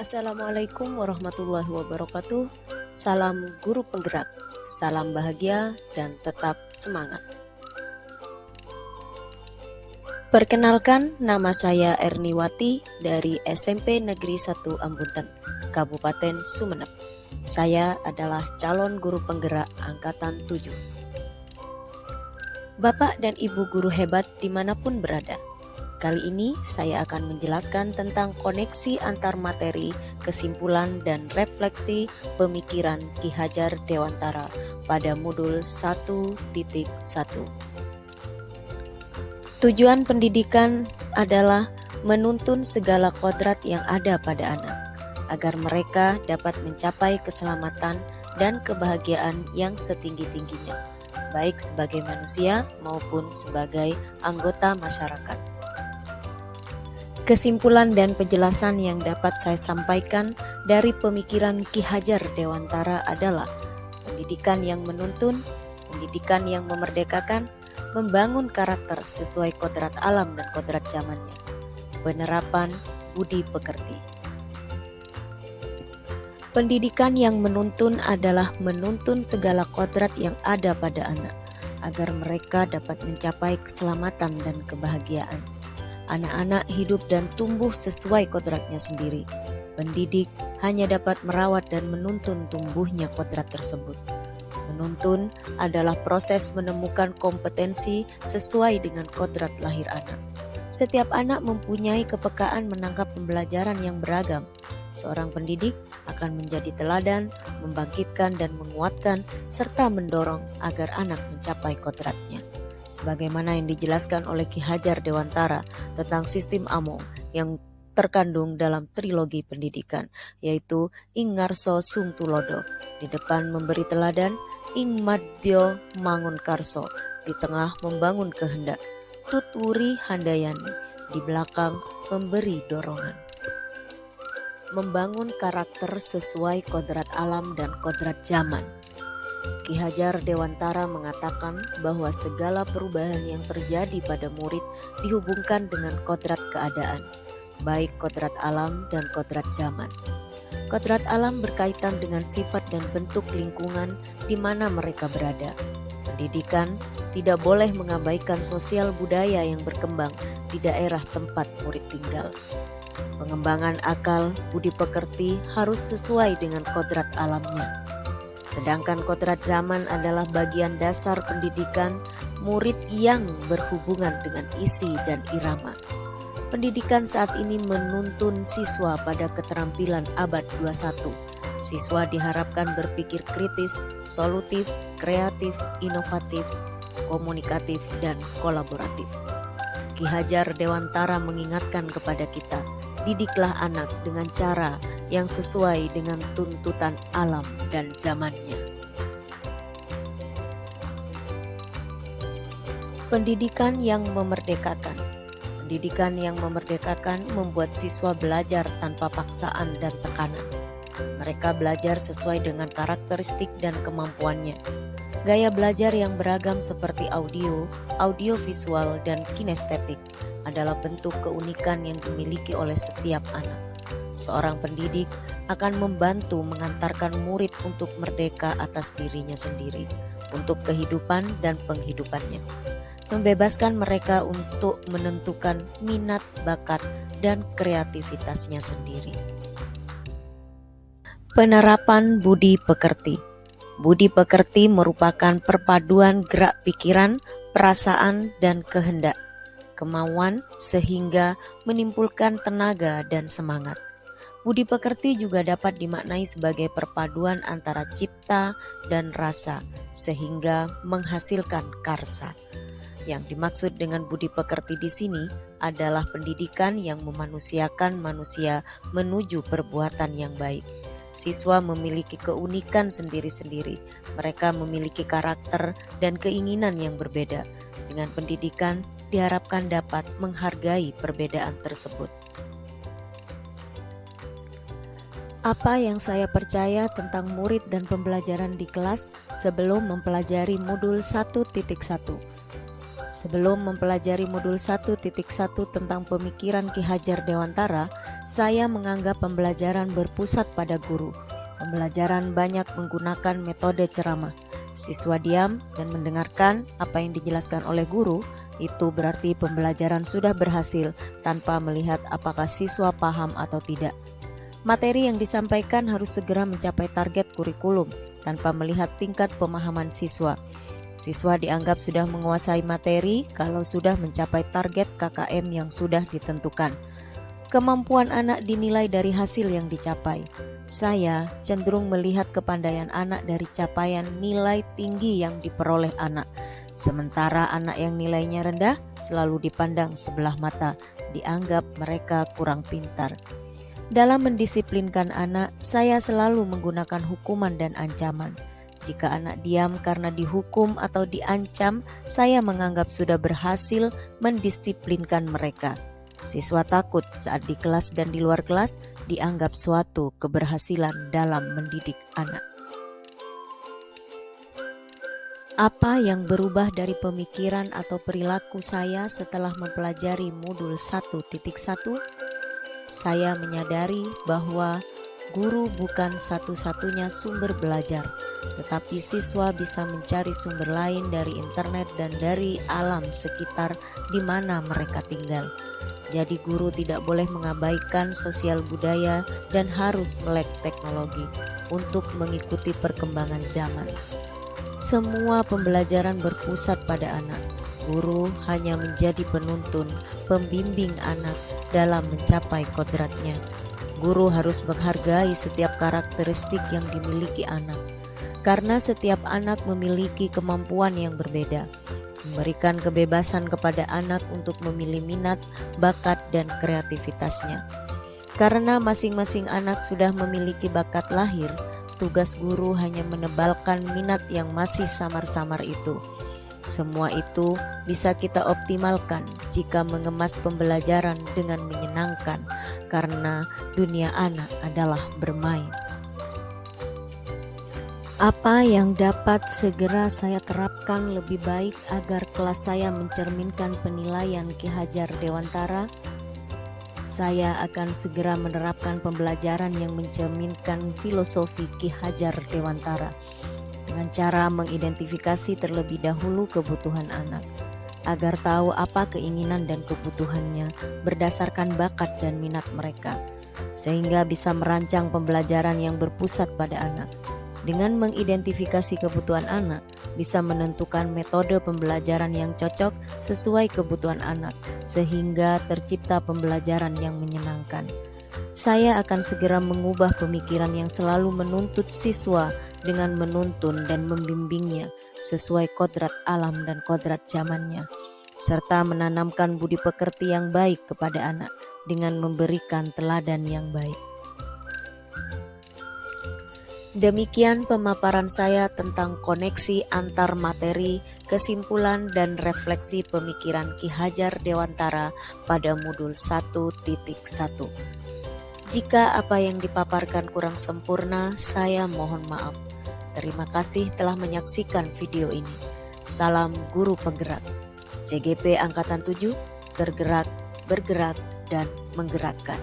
Assalamualaikum warahmatullahi wabarakatuh. Salam guru penggerak, salam bahagia dan tetap semangat. Perkenalkan, nama saya Erniwati dari SMP Negeri 1 Ambunten, Kabupaten Sumeneb. Saya adalah calon guru penggerak angkatan 7. Bapak dan Ibu guru hebat dimanapun berada, kali ini saya akan menjelaskan tentang koneksi antar materi, kesimpulan, dan refleksi pemikiran Ki Hajar Dewantara pada modul 1.1. Tujuan pendidikan adalah menuntun segala kodrat yang ada pada anak, agar mereka dapat mencapai keselamatan dan kebahagiaan yang setinggi-tingginya, baik sebagai manusia maupun sebagai anggota masyarakat. Kesimpulan dan penjelasan yang dapat saya sampaikan dari pemikiran Ki Hajar Dewantara adalah pendidikan yang menuntun, pendidikan yang memerdekakan, membangun karakter sesuai kodrat alam dan kodrat zamannya, penerapan budi pekerti. Pendidikan yang menuntun adalah menuntun segala kodrat yang ada pada anak, agar mereka dapat mencapai keselamatan dan kebahagiaan. Anak-anak hidup dan tumbuh sesuai kodratnya sendiri. Pendidik hanya dapat merawat dan menuntun tumbuhnya kodrat tersebut. Menuntun adalah proses menemukan kompetensi sesuai dengan kodrat lahir anak. Setiap anak mempunyai kepekaan menangkap pembelajaran yang beragam. Seorang pendidik akan menjadi teladan, membangkitkan dan menguatkan, serta mendorong agar anak mencapai kodratnya. Sebagaimana yang dijelaskan oleh Ki Hajar Dewantara tentang sistem AMO yang terkandung dalam trilogi pendidikan, yaitu ing ngarso sung tulodo, di depan memberi teladan, ing madyo mangun karso, di tengah membangun kehendak, tutwuri handayani, di belakang memberi dorongan. Membangun karakter sesuai kodrat alam dan kodrat zaman. Ki Hajar Dewantara mengatakan bahwa segala perubahan yang terjadi pada murid dihubungkan dengan kodrat keadaan, baik kodrat alam dan kodrat zaman. Kodrat alam berkaitan dengan sifat dan bentuk lingkungan di mana mereka berada. Pendidikan tidak boleh mengabaikan sosial budaya yang berkembang di daerah tempat murid tinggal. Pengembangan akal, budi pekerti harus sesuai dengan kodrat alamnya. Sedangkan kodrat zaman adalah bagian dasar pendidikan murid yang berhubungan dengan isi dan irama. Pendidikan saat ini menuntun siswa pada keterampilan abad 21. Siswa diharapkan berpikir kritis, solutif, kreatif, inovatif, komunikatif, dan kolaboratif. Ki Hajar Dewantara mengingatkan kepada kita, didiklah anak dengan cara yang sesuai dengan tuntutan alam dan zamannya. Pendidikan yang memerdekakan. Pendidikan yang memerdekakan membuat siswa belajar tanpa paksaan dan tekanan. Mereka belajar sesuai dengan karakteristik dan kemampuannya. Gaya belajar yang beragam seperti audio, audiovisual, dan kinestetik adalah bentuk keunikan yang dimiliki oleh setiap anak. Seorang pendidik akan membantu mengantarkan murid untuk merdeka atas dirinya sendiri, untuk kehidupan dan penghidupannya. Membebaskan mereka untuk menentukan minat, bakat, dan kreativitasnya sendiri. Penerapan budi pekerti. Budi pekerti merupakan perpaduan gerak pikiran, perasaan, dan kehendak, kemauan sehingga menimbulkan tenaga dan semangat. Budi pekerti juga dapat dimaknai sebagai perpaduan antara cipta dan rasa sehingga menghasilkan karsa. Yang dimaksud dengan budi pekerti di sini adalah pendidikan yang memanusiakan manusia menuju perbuatan yang baik. Siswa memiliki keunikan sendiri-sendiri. Mereka memiliki karakter dan keinginan yang berbeda. Dengan pendidikan diharapkan dapat menghargai perbedaan tersebut. Apa yang saya percaya tentang murid dan pembelajaran di kelas sebelum mempelajari modul 1.1. Sebelum mempelajari modul 1.1 tentang pemikiran Ki Hajar Dewantara, saya menganggap pembelajaran berpusat pada guru. Pembelajaran banyak menggunakan metode ceramah. Siswa diam dan mendengarkan apa yang dijelaskan oleh guru, itu berarti pembelajaran sudah berhasil tanpa melihat apakah siswa paham atau tidak. Materi yang disampaikan harus segera mencapai target kurikulum tanpa melihat tingkat pemahaman siswa. Siswa dianggap sudah menguasai materi kalau sudah mencapai target KKM yang sudah ditentukan. Kemampuan anak dinilai dari hasil yang dicapai. Saya cenderung melihat kepandaian anak dari capaian nilai tinggi yang diperoleh anak. Sementara anak yang nilainya rendah selalu dipandang sebelah mata, dianggap mereka kurang pintar. Dalam mendisiplinkan anak, saya selalu menggunakan hukuman dan ancaman. Jika anak diam karena dihukum atau diancam, saya menganggap sudah berhasil mendisiplinkan mereka. Siswa takut saat di kelas dan di luar kelas dianggap suatu keberhasilan dalam mendidik anak. Apa yang berubah dari pemikiran atau perilaku saya setelah mempelajari modul 1.1? Saya menyadari bahwa guru bukan satu-satunya sumber belajar, tetapi siswa bisa mencari sumber lain dari internet dan dari alam sekitar di mana mereka tinggal. Jadi guru tidak boleh mengabaikan sosial budaya dan harus melek teknologi untuk mengikuti perkembangan zaman. Semua pembelajaran berpusat pada anak. Guru hanya menjadi penuntun, pembimbing anak dalam mencapai kodratnya. Guru harus menghargai setiap karakteristik yang dimiliki anak, karena setiap anak memiliki kemampuan yang berbeda. Memberikan kebebasan kepada anak untuk memilih minat, bakat, dan kreativitasnya. Karena masing-masing anak sudah memiliki bakat lahir, tugas guru hanya menebalkan minat yang masih samar-samar itu. Semua itu bisa kita optimalkan jika mengemas pembelajaran dengan menyenangkan, karena dunia anak adalah bermain. Apa yang dapat segera saya terapkan lebih baik agar kelas saya mencerminkan penilaian Ki Hajar Dewantara? Saya akan segera menerapkan pembelajaran yang mencerminkan filosofi Ki Hajar Dewantara dengan cara mengidentifikasi terlebih dahulu kebutuhan anak, agar tahu apa keinginan dan kebutuhannya berdasarkan bakat dan minat mereka, sehingga bisa merancang pembelajaran yang berpusat pada anak. Dengan mengidentifikasi kebutuhan anak, bisa menentukan metode pembelajaran yang cocok sesuai kebutuhan anak, sehingga tercipta pembelajaran yang menyenangkan. Saya akan segera mengubah pemikiran yang selalu menuntut siswa dengan menuntun dan membimbingnya sesuai kodrat alam dan kodrat zamannya, serta menanamkan budi pekerti yang baik kepada anak dengan memberikan teladan yang baik. Demikian pemaparan saya tentang koneksi antar materi, kesimpulan, dan refleksi pemikiran Ki Hajar Dewantara pada modul 1.1. Jika apa yang dipaparkan kurang sempurna, saya mohon maaf. Terima kasih telah menyaksikan video ini. Salam Guru Penggerak. CGP Angkatan 7, tergerak, bergerak, dan menggerakkan.